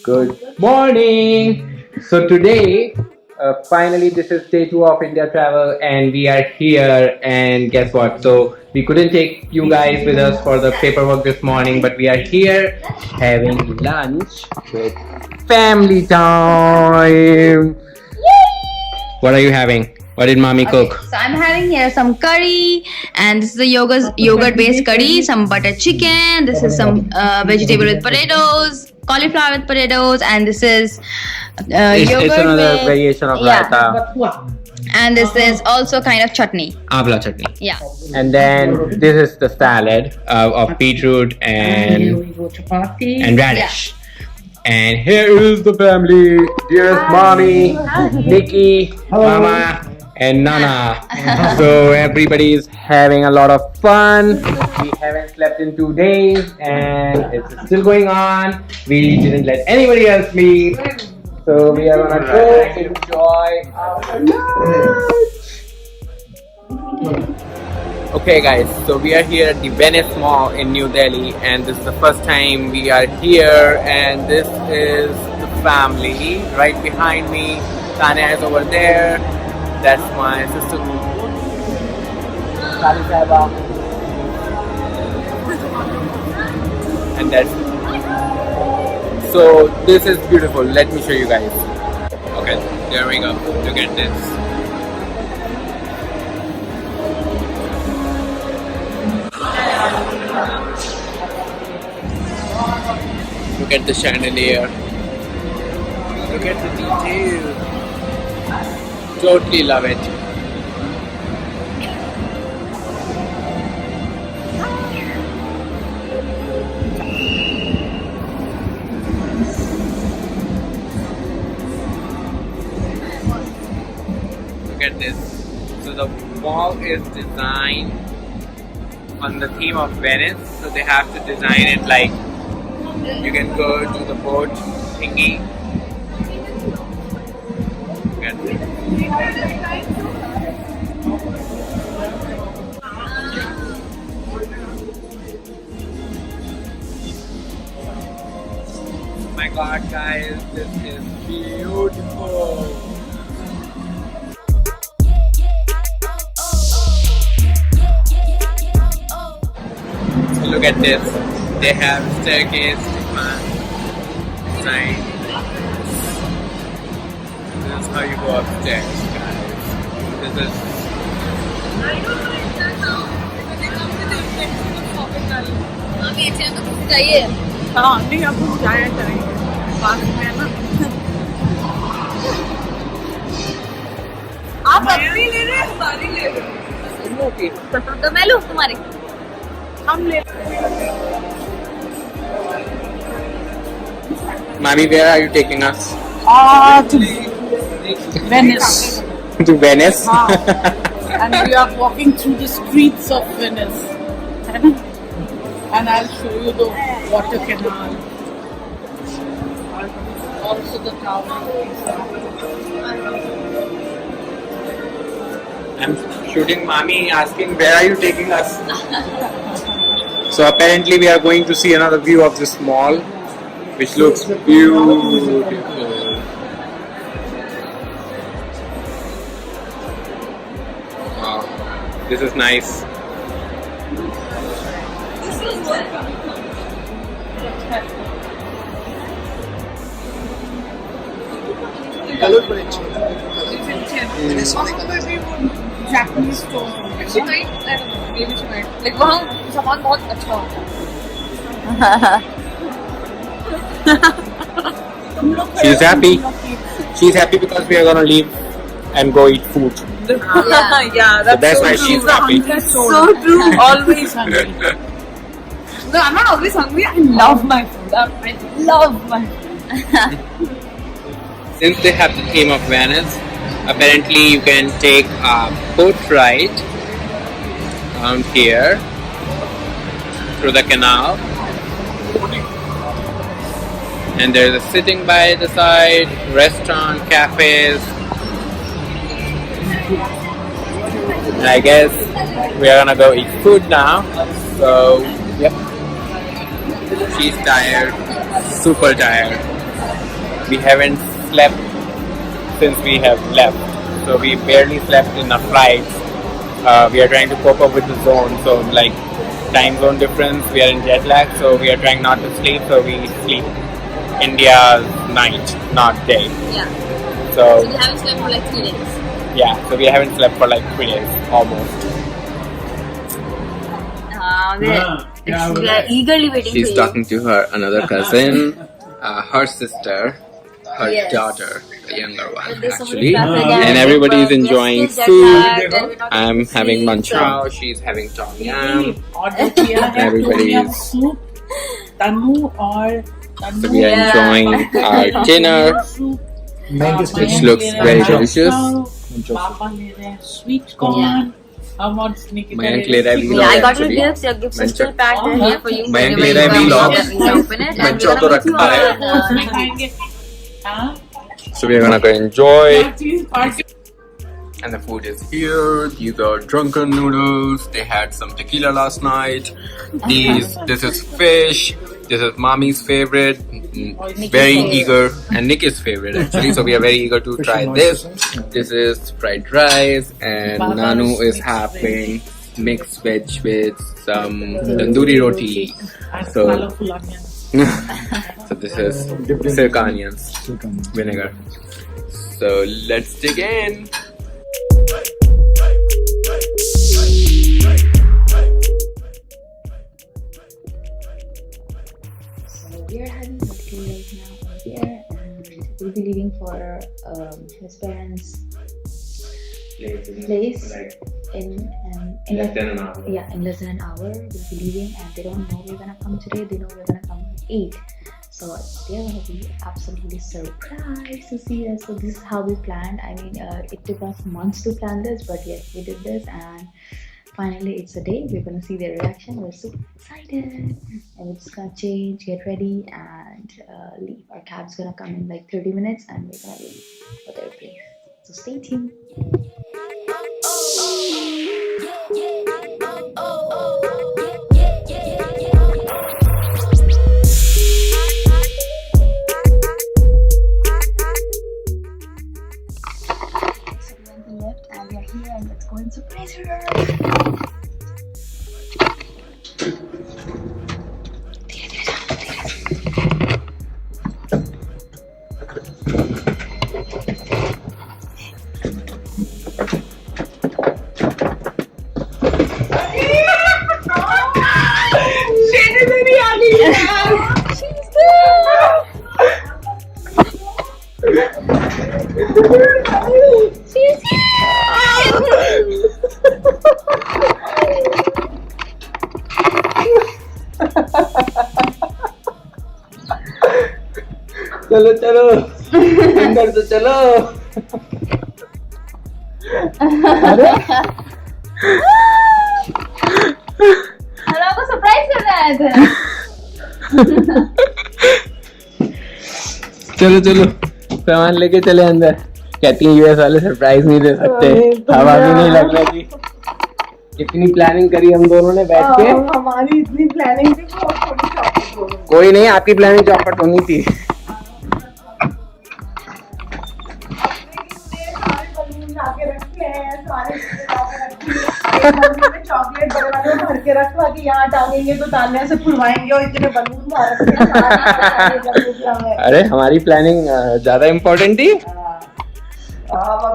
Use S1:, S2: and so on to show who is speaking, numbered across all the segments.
S1: Good morning. So today, finally, this is day two of India travel, and we are here. And guess what? So we couldn't take you guys with us for the paperwork this morning, but we are here having lunch with family time. What are you having? What did mommy
S2: Okay,
S1: cook?
S2: so I'm having here some curry, and this is the yogurt based curry, some butter chicken. This is some vegetable with potatoes, cauliflower with potatoes, and this is yogurt
S1: It's another
S2: with
S1: variation of
S2: yeah.
S1: raita,
S2: And this is also kind of chutney.
S1: avla chutney.
S2: Yeah.
S1: And then this is the salad of beetroot and radish. And here is the family. Dearest mommy, Nikki, mama, and Nana. So everybody is having a lot of fun. We haven't slept in 2 days and it's still going on. We didn't let anybody else sleep. So we are gonna go enjoy our lunch. Okay guys, so we are here at the Venice Mall in New Delhi, and this is the first time we are here, and this is the family. Right behind me, Tanya is over there. That's my sister. Sari Saiba. And that's so this is beautiful. Let me show you guys. Okay, there we go. Look at this. Look at the chandelier. Look at the detail. Totally love it. Look at this. So the wall is designed on the theme of Venice. So they have to design it like you can go to the boat thingy. Look at this. Oh my god, guys, this is beautiful. So look at this. They have staircase design. This is how you go upstairs, guys. This is
S3: हाँ नहीं अब हम जाया करेंगे पास में है ना आप अपनी ले रहे हैं हमारी ले रहे हैं
S2: तो मैं लूँ तुम्हारी
S3: हम ले
S1: Mommy, where are you taking us?
S3: to Venice
S1: To Venice?
S3: and we are walking through the streets of Venice and I'll show you the water canal also the tower.
S1: I'm shooting mommy asking where are you taking us? So apparently we are going to see another view of this mall, which looks beautiful. Wow, this is nice.
S3: Japanese store.
S2: like वहाँ सामान बहुत अच्छा होता है
S1: She's happy. She's happy because we are gonna leave and go eat food.
S3: Yeah,
S1: So that's why she's happy.
S3: so true. Always hungry. No, I'm not always hungry. I love my food. I love my food.
S1: Since they have the theme of Venice, apparently you can take a boat ride around here through the canal, and there's a sitting by the side, restaurant, cafes, and I guess we are gonna go eat food now. So yep, she's tired, super tired. we haven't slept since we have left. So we barely slept in our flights. We are trying to cope up with the zone. So like time zone difference, we are in jet lag. So we are trying not to sleep. So we sleep India's night, not day.
S2: Yeah.
S1: So
S2: So we haven't slept for like 3 days.
S1: yeah, so we haven't slept for like 3 days almost.
S2: We are eagerly waiting
S1: She's
S2: for you.
S1: talking to her another cousin, her sister, her
S2: Yes.
S1: daughter, the younger one
S2: There's so many
S1: actually,
S2: traffic
S1: and everybody is
S2: we're
S1: enjoying
S2: still jet
S1: food.
S2: lagged and we're not
S1: I'm
S2: able to
S1: having
S2: sleep,
S1: manchow, she's having tom yum.
S3: Everybody
S1: Everybody
S3: is.
S1: is-
S3: Soup, Tanu or Tanu.
S1: So we are enjoying our dinner, which looks very delicious.
S3: Papa ले रहे हैं sweet corn. हम और Nikita
S1: Mayank
S3: ले
S1: ले रहा है
S3: रहे हैं
S1: vlog
S2: Yeah, I got your
S1: actually.
S2: gifts. Your gifts are still packed. They're here for you.
S1: Mayank
S2: Whenever
S1: ले रहा है
S2: you come,
S1: vlog.
S2: you can open it. And
S1: Manchow
S2: we're
S1: तो
S2: gonna meet you
S1: रखा है.
S2: on,
S3: उसमें खाएंगे. हाँ?
S1: So we are gonna go enjoy.
S3: Party, party.
S1: And the food is here. These are drunken noodles. They had some tequila last night. This is fish. This is mommy's favorite. Very eager, and Nikki's favorite actually. So we are very eager to try this. This is fried rice, and Nanu is having mixed veg with some tandoori roti. So,
S3: Colorful onions.
S1: so this is silk onions, vinegar. So let's dig in.
S4: So we are having birthday right now over here, and we'll be leaving for his parents' place in
S1: Less than an hour.
S4: Yeah, in less than an hour we'll be leaving, and they don't know we're gonna come today. They know we're gonna come at 8. So they're gonna be absolutely surprised to see us. So this is how we planned. I mean, it took us months to plan this, but yes, we did this, and finally it's the day. We're gonna see their reaction. We're super excited, and we're just gonna change, get ready, and leave. Our cab's gonna come in like 30 minutes, and we're gonna leave for their place. So stay tuned. So we went to lift, and we are here, and let's go and surprise her.
S1: चलो चलो अंदर तो चलो
S2: hello को surprise कर रहा है
S1: चलो चलो सामान लेके चले अंदर कहती हैं यूएस वाले सरप्राइज नहीं दे सकते हवा भी नहीं लग रही थी इतनी प्लानिंग करी हम दोनों ने बैठ के
S3: हमारी इतनी प्लानिंग थी कि वो थोड़ी चौपट हो गई।
S1: कोई नहीं आपकी प्लानिंग चौपट होनी थी
S3: चॉकलेट बड़े वाले में भर के रखा कि यहाँ टांगेंगे तो तालियां से फुलवाएंगे और इतने बलून मार रखे हैं।
S1: अरे हमारी प्लानिंग ज्यादा इम्पोर्टेंट थी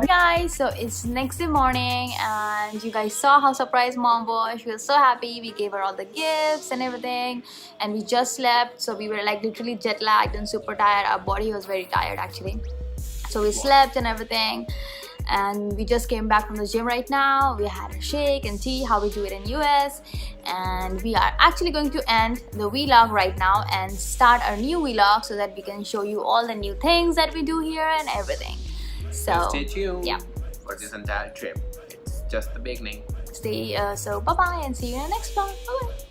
S2: Guys, so it's next day morning, and you guys saw how surprised mom was. She was so happy. We gave her all the gifts and everything, and we just slept. So we were like literally jet lagged and super tired. Our body was very tired actually. So we slept and everything, and we just came back from the gym right now. We had a shake and tea, how we do it in US, and we are actually going to end the vlog right now and start our new vlog so that we can show you all the new things that we do here and everything. So
S1: Stay tuned
S2: yeah,
S1: for this entire trip. It's just the beginning.
S2: so bye bye and see you in the next vlog. Bye bye.